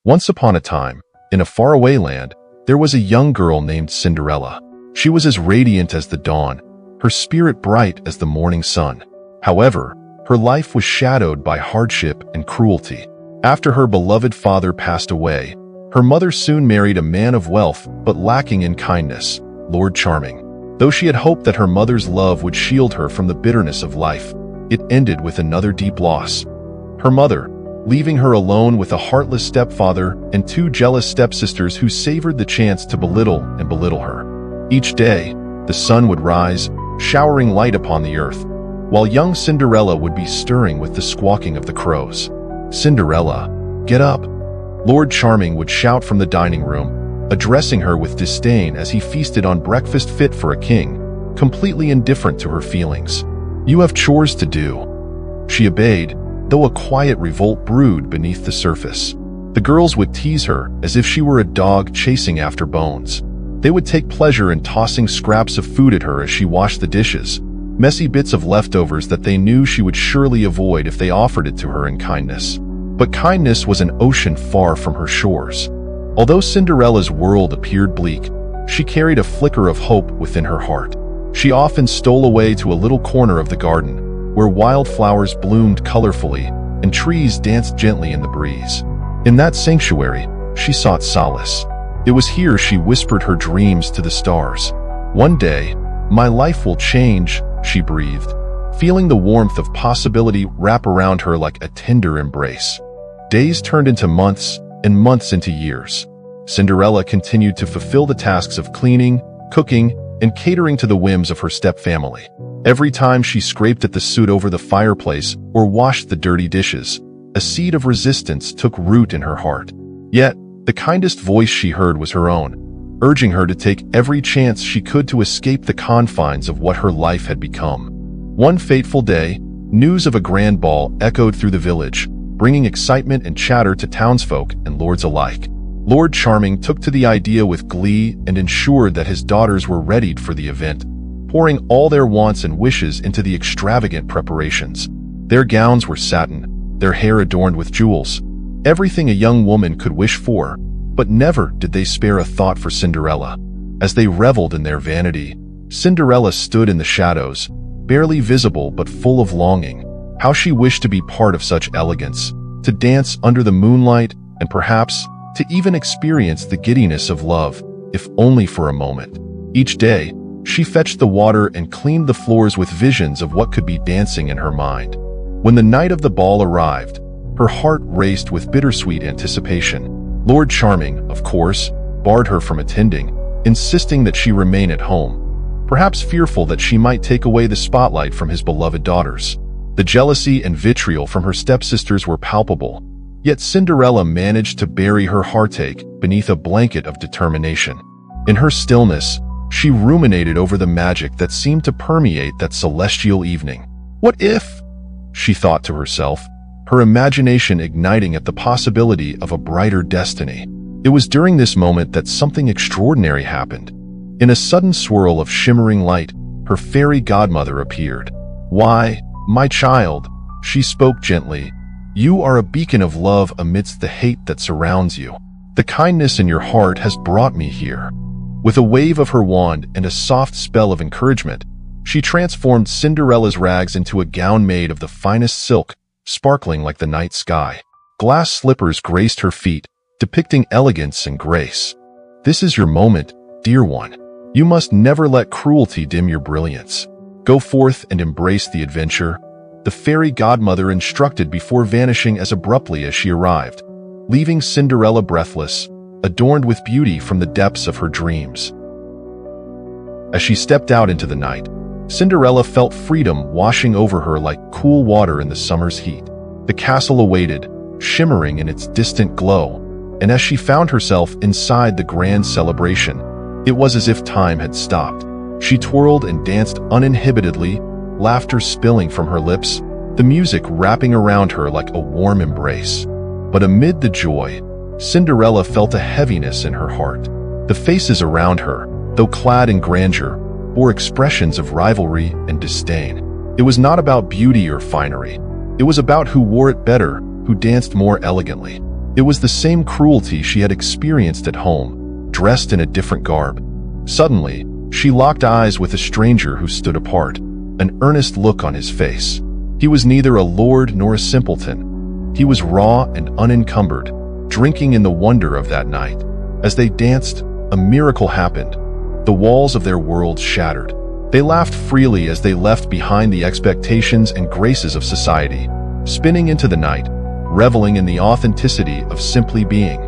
Once upon a time, in a faraway land, there was a young girl named Cinderella. She was as radiant as the dawn, her spirit bright as the morning sun. However, her life was shadowed by hardship and cruelty. After her beloved father passed away, her mother soon married a man of wealth but lacking in kindness, Lord Charming. Though she had hoped that her mother's love would shield her from the bitterness of life, it ended with another deep loss. Her mother, leaving her alone with a heartless stepfather and two jealous stepsisters who savored the chance to belittle her. Each day, the sun would rise, showering light upon the earth, while young Cinderella would be stirring with the squawking of the crows. "Cinderella, get up!" Lord Charming would shout from the dining room, addressing her with disdain as he feasted on breakfast fit for a king, completely indifferent to her feelings. "You have chores to do." She obeyed, though a quiet revolt brewed beneath the surface. The girls would tease her as if she were a dog chasing after bones. They would take pleasure in tossing scraps of food at her as she washed the dishes, messy bits of leftovers that they knew she would surely avoid if they offered it to her in kindness. But kindness was an ocean far from her shores. Although Cinderella's world appeared bleak, she carried a flicker of hope within her heart. She often stole away to a little corner of the garden, where wildflowers bloomed colorfully and trees danced gently in the breeze. In that sanctuary, she sought solace. It was here she whispered her dreams to the stars. "One day, my life will change," she breathed, feeling the warmth of possibility wrap around her like a tender embrace. Days turned into months, and months into years. Cinderella continued to fulfill the tasks of cleaning, cooking, and catering to the whims of her stepfamily. Every time she scraped at the soot over the fireplace or washed the dirty dishes, a seed of resistance took root in her heart. Yet, the kindest voice she heard was her own, urging her to take every chance she could to escape the confines of what her life had become. One fateful day, news of a grand ball echoed through the village, bringing excitement and chatter to townsfolk and lords alike. Lord Charming took to the idea with glee and ensured that his daughters were readied for the event, pouring all their wants and wishes into the extravagant preparations. Their gowns were satin, their hair adorned with jewels, everything a young woman could wish for, but never did they spare a thought for Cinderella. As they reveled in their vanity, Cinderella stood in the shadows, barely visible but full of longing. How she wished to be part of such elegance, to dance under the moonlight, and perhaps to even experience the giddiness of love, if only for a moment. Each day, she fetched the water and cleaned the floors with visions of what could be dancing in her mind. When the night of the ball arrived, her heart raced with bittersweet anticipation. Lord Charming, of course, barred her from attending, insisting that she remain at home, perhaps fearful that she might take away the spotlight from his beloved daughters. The jealousy and vitriol from her stepsisters were palpable, yet Cinderella managed to bury her heartache beneath a blanket of determination. In her stillness, she ruminated over the magic that seemed to permeate that celestial evening. "What if?" she thought to herself, her imagination igniting at the possibility of a brighter destiny. It was during this moment that something extraordinary happened. In a sudden swirl of shimmering light, her fairy godmother appeared. "Why, my child," she spoke gently, "you are a beacon of love amidst the hate that surrounds you. The kindness in your heart has brought me here." With a wave of her wand and a soft spell of encouragement, she transformed Cinderella's rags into a gown made of the finest silk, sparkling like the night sky. Glass slippers graced her feet, depicting elegance and grace. "This is your moment, dear one. You must never let cruelty dim your brilliance. Go forth and embrace the adventure," the fairy godmother instructed before vanishing as abruptly as she arrived, leaving Cinderella breathless, adorned with beauty from the depths of her dreams. As she stepped out into the night, Cinderella felt freedom washing over her like cool water in the summer's heat. The castle awaited, shimmering in its distant glow, and as she found herself inside the grand celebration, it was as if time had stopped. She twirled and danced uninhibitedly, laughter spilling from her lips, the music wrapping around her like a warm embrace. But amid the joy, Cinderella felt a heaviness in her heart. The faces around her, though clad in grandeur, bore expressions of rivalry and disdain. It was not about beauty or finery. It was about who wore it better, who danced more elegantly. It was the same cruelty she had experienced at home, dressed in a different garb. Suddenly, she locked eyes with a stranger who stood apart, an earnest look on his face. He was neither a lord nor a simpleton. He was raw and unencumbered, drinking in the wonder of that night. As they danced, a miracle happened. The walls of their world shattered. They laughed freely as they left behind the expectations and graces of society, spinning into the night, reveling in the authenticity of simply being.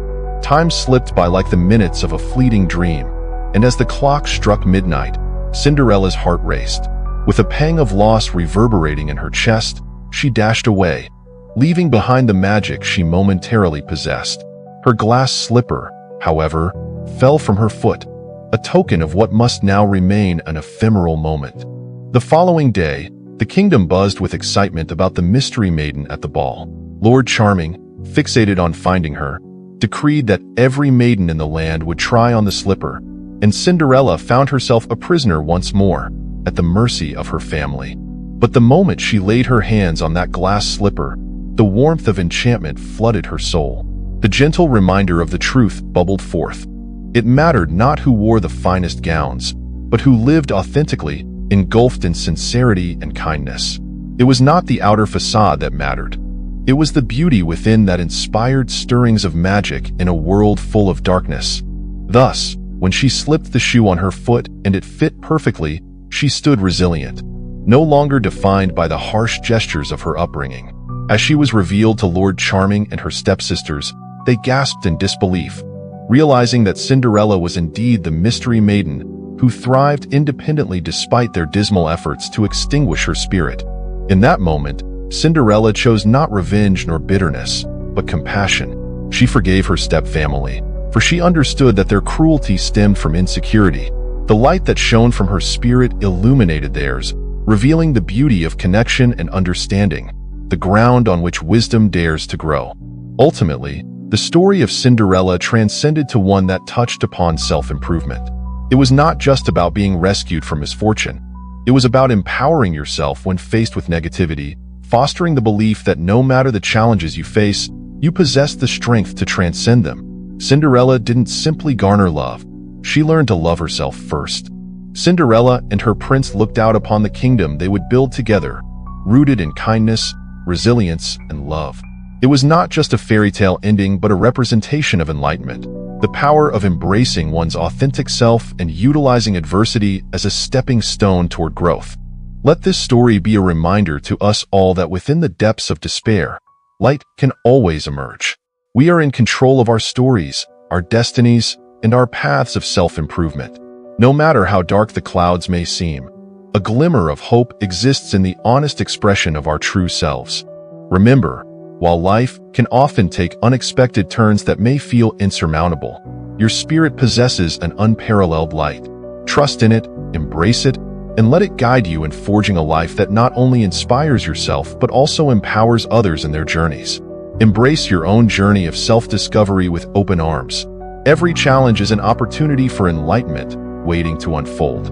Time slipped by like the minutes of a fleeting dream, and as the clock struck midnight, Cinderella's heart raced. With a pang of loss reverberating in her chest, she dashed away, leaving behind the magic she momentarily possessed. Her glass slipper, however, fell from her foot, a token of what must now remain an ephemeral moment. The following day, the kingdom buzzed with excitement about the mystery maiden at the ball. Lord Charming, fixated on finding her, decreed that every maiden in the land would try on the slipper, and Cinderella found herself a prisoner once more, at the mercy of her family. But the moment she laid her hands on that glass slipper, the warmth of enchantment flooded her soul. The gentle reminder of the truth bubbled forth. It mattered not who wore the finest gowns, but who lived authentically, engulfed in sincerity and kindness. It was not the outer facade that mattered. It was the beauty within that inspired stirrings of magic in a world full of darkness. Thus, when she slipped the shoe on her foot and it fit perfectly, she stood resilient, no longer defined by the harsh gestures of her upbringing. As she was revealed to Lord Charming and her stepsisters, they gasped in disbelief, realizing that Cinderella was indeed the mystery maiden who thrived independently despite their dismal efforts to extinguish her spirit. In that moment, Cinderella chose not revenge nor bitterness, but compassion. She forgave her stepfamily, for she understood that their cruelty stemmed from insecurity. The light that shone from her spirit illuminated theirs, revealing the beauty of connection and understanding, the ground on which wisdom dares to grow. Ultimately, the story of Cinderella transcended to one that touched upon self-improvement. It was not just about being rescued from misfortune. It was about empowering yourself when faced with negativity, fostering the belief that no matter the challenges you face, you possess the strength to transcend them. Cinderella didn't simply garner love. She learned to love herself first. Cinderella and her prince looked out upon the kingdom they would build together, rooted in kindness, resilience, and love. It was not just a fairy tale ending, but a representation of enlightenment, the power of embracing one's authentic self and utilizing adversity as a stepping stone toward growth. Let this story be a reminder to us all that within the depths of despair, light can always emerge. We are in control of our stories, our destinies, and our paths of self-improvement. No matter how dark the clouds may seem, a glimmer of hope exists in the honest expression of our true selves. Remember, while life can often take unexpected turns that may feel insurmountable, your spirit possesses an unparalleled light. Trust in it, embrace it, and let it guide you in forging a life that not only inspires yourself but also empowers others in their journeys. Embrace your own journey of self-discovery with open arms. Every challenge is an opportunity for enlightenment waiting to unfold.